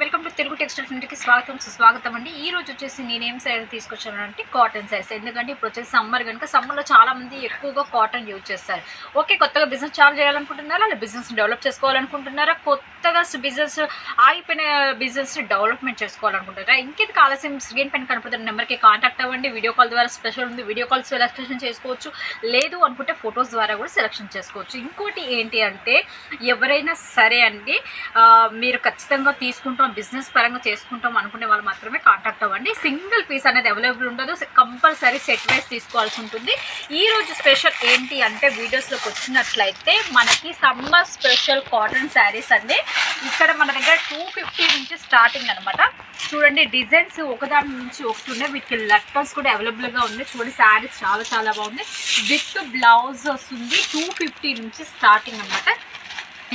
Welcome to Telugu textiles ఇంటికి స్వాగతం సుస్వాగతం అండి. ఈ రోజు వచ్చేసి నేనేం శారీ తీసుకొచ్చానంటే కాటన్ శారీస్. ఎందుకంటే ఇప్పుడు వచ్చేసి సమ్మర్ కనుక సమ్మర్లో చాలామంది ఎక్కువగా కాటన్ యూజ్ చేస్తారు. ఓకే, కొత్తగా బిజినెస్ చాలు చేయాలనుకుంటున్నారా, లేదా బిజినెస్ డెవలప్ చేసుకోవాలనుకుంటున్నారా, కొత్తగా బిజినెస్ ఆగిపోయిన బిజినెస్ డెవలప్మెంట్ చేసుకోవాలనుకుంటున్నారా, ఇంకెందుకు ఆలస్యం స్క్రీన్ పైన కనపడుతున్న నెంబర్కి కాంటాక్ట్ అవ్వండి. వీడియో కాల్ ద్వారా స్పెషల్ ఉంది, వీడియో కాల్ సెలెక్షన్ చేసుకోవచ్చు. లేదు అనుకుంటే ఫొటోస్ ద్వారా కూడా సెలెక్షన్ చేసుకోవచ్చు. ఇంకోటి ఏంటి అంటే ఎవరైనా సరే అండి, మీరు ఖచ్చితంగా తీసుకుంటాం బిజినెస్ పరంగా చేసుకుంటాం అనుకునే వాళ్ళు మాత్రమే కాంటాక్ట్ అవ్వండి. సింగిల్ పీస్ అనేది అవైలబుల్ ఉండదు, కంపల్సరీ సెట్ వైజ్ తీసుకోవాల్సి ఉంటుంది. ఈరోజు స్పెషల్ ఏంటి అంటే వీడియోస్లోకి వచ్చినట్లయితే మనకి సమ్మర్ స్పెషల్ కాటన్ శారీస్ అండి. ఇక్కడ మన దగ్గర 250 నుంచి స్టార్టింగ్ అనమాట. చూడండి, డిజైన్స్ ఒకదాని నుంచి ఒకటి ఉన్నాయి. వీటికి లట్కన్స్ కూడా అవైలబుల్గా ఉంది. చూడండి, శారీస్ చాలా చాలా బాగుంది. విత్ బ్లౌజ్ వస్తుంది. 250 నుంచి స్టార్టింగ్ అనమాట.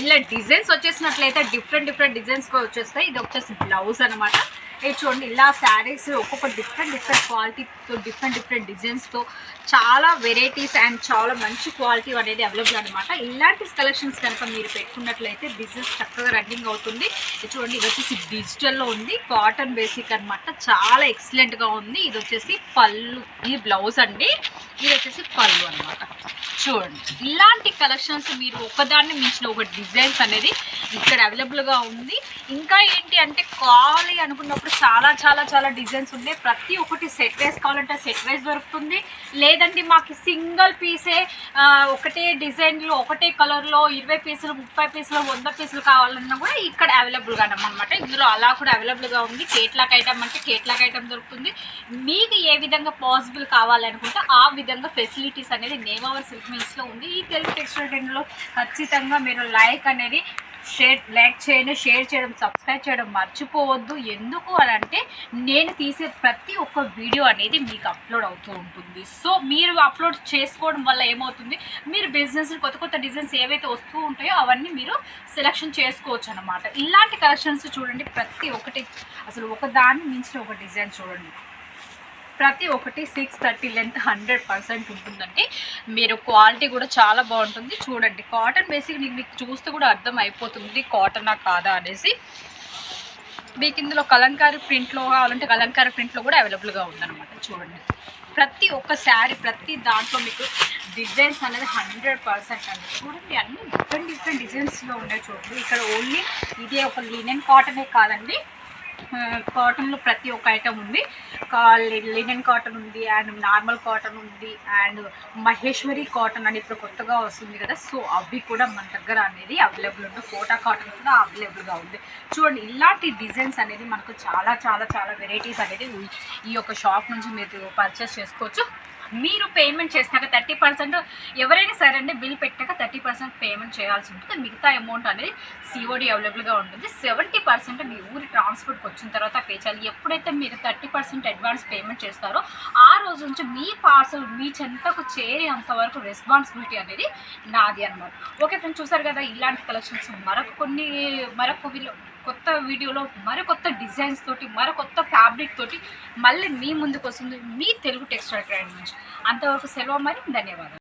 ఇలా డిజైన్స్ వచ్చేసినట్లయితే డిఫరెంట్ డిజైన్స్గా వచ్చేస్తాయి. ఇది వచ్చేసి బ్లౌజ్ అనమాట. ఇది చూడండి, ఇలా శారీస్ ఒక్కొక్క డిఫరెంట్ క్వాలిటీతో డిఫరెంట్ డిజైన్స్తో చాలా వెరైటీస్ అండ్ చాలా మంచి క్వాలిటీ అనేది అవైలబుల్ అనమాట. ఇలాంటి కలెక్షన్స్ కనుక మీరు పెట్టుకున్నట్లయితే బిజినెస్ చక్కగా రన్నింగ్ అవుతుంది. ఇది చూడండి, ఇది వచ్చేసి డిజిటల్లో ఉంది, కాటన్ బేసిక్ అనమాట. చాలా ఎక్సలెంట్గా ఉంది. ఇది వచ్చేసి పళ్ళు, ఈ బ్లౌజ్ అండి. ఇది వచ్చేసి పళ్ళు అనమాట. చూడండి, ఇలాంటి కలెక్షన్స్ మీరు ఒకదాన్ని మించిన ఒక డిజైన్స్ అనేది ఇక్కడ అవైలబుల్గా ఉంది. ఇంకా ఏంటి అంటే కావాలి అనుకున్నప్పుడు చాలా డిజైన్స్ ఉన్నాయి. ప్రతి ఒక్కటి సెట్ వైజ్ కావాలంటే సెట్ వైజ్ దొరుకుతుంది. లేదండి మాకు సింగిల్ పీసే ఒకటే డిజైన్లో ఒకటే కలర్లో 20 పీసులు 30 పీసులు 100 పీసులు కావాలన్నా కూడా ఇక్కడ అవైలబుల్గా అనమాట. ఇందులో అలా కూడా అవైలబుల్గా ఉంది. కేట్లాక్ ఐటమ్ అంటే కేట్లాక్ ఐటమ్ దొరుకుతుంది. మీకు ఏ విధంగా పాసిబుల్ కావాలనుకుంటే ఆ విధంగా ఫెసిలిటీస్ అనేది నేమావర్ సిల్క్ మిల్స్లో ఉంది. ఈ తెలుగు టెక్స్టైల్ ట్రెండ్లో ఖచ్చితంగా మీరు లైక్ చేయండి, షేర్ చేయడం, సబ్స్క్రైబ్ చేయడం మర్చిపోవద్దు. ఎందుకు అని అంటే నేను తీసే ప్రతి ఒక్క వీడియో అనేది మీకు అప్లోడ్ అవుతూ ఉంటుంది. సో మీరు అప్లోడ్ చేసుకోవడం వల్ల ఏమవుతుంది, మీరు బిజినెస్ కొత్త డిజైన్స్ ఏవైతే వస్తూ ఉంటాయో అవన్నీ మీరు సెలెక్షన్ చేసుకోవచ్చు అనమాట. ఇలాంటి కలెక్షన్స్ చూడండి, ప్రతి ఒక్కటి అసలు ఒకదాన్ని మించిన ఒక డిజైన్ చూడండి. ప్రతి ఒక్కటి 630 లెంత్ 100% ఉంటుందండి. మీరు క్వాలిటీ కూడా చాలా బాగుంటుంది. చూడండి, కాటన్ బేసిక్ మీకు చూస్తే కూడా అర్థం అయిపోతుంది కాటనా కాదా అనేసి. మీకు ఇందులో కలంకారీ ప్రింట్లో కావాలంటే కలంకారీ ప్రింట్లో కూడా అవైలబుల్గా ఉందన్నమాట. చూడండి, ప్రతి ఒక్క శారీ ప్రతి దాంట్లో మీకు డిజైన్స్ అనేది 100% అండి. చూడండి, అన్ని డిఫరెంట్ డిజైన్స్లో ఉన్నాయి. చూడండి, ఇక్కడ ఓన్లీ ఇదే ఒక లినెన్ కాటనే కాదండి, కాటన్లో ప్రతి ఒక్క ఐటమ్ ఉంది. లినెన్ కాటన్ ఉంది, అండ్ నార్మల్ కాటన్ ఉంది, అండ్ మహేశ్వరి కాటన్ అని ఇప్పుడు కొత్తగా వస్తుంది కదా, సో అవి కూడా మన దగ్గర అనేది అవైలబుల్ ఉంది. కోటా కాటన్ కూడా అవైలబుల్గా ఉంది. చూడండి, ఇలాంటి డిజైన్స్ అనేది మనకు చాలా వెరైటీస్ అనేది ఈ యొక్క షాప్ నుంచి మీరు పర్చేస్ చేసుకోవచ్చు. మీరు పేమెంట్ చేసినాక 30% ఎవరైనా సరే అండి బిల్ పెట్టాక 30% పేమెంట్ చేయాల్సి ఉంటుంది. మిగతా అమౌంట్ అనేది సిఓడి అవైలబుల్గా ఉంటుంది. 70% మీ ఊరి ట్రాన్స్పోర్ట్కి వచ్చిన తర్వాత పే చేయాలి. ఎప్పుడైతే మీరు 30% అడ్వాన్స్ పేమెంట్ చేస్తారో ఆ రోజు నుంచి మీ పార్సల్ మీ చెంతకు చేరేంతవరకు రెస్పాన్సిబిలిటీ అనేది నాది అనమాట. ఓకే ఫ్రెండ్స్, చూసారు కదా ఇలాంటి కలెక్షన్స్ మరొక కొత్త వీడియోలో మరొకొత్త డిజైన్స్ తోటి మరొకొత్త ఫ్యాబ్రిక్ తోటి మళ్ళీ మీ ముందుకు వస్తుంది మీ తెలుగు టెక్స్టైల్ ట్రెండ్ నుంచి. అంతవరకు సెలవు, మరి ధన్యవాదాలు.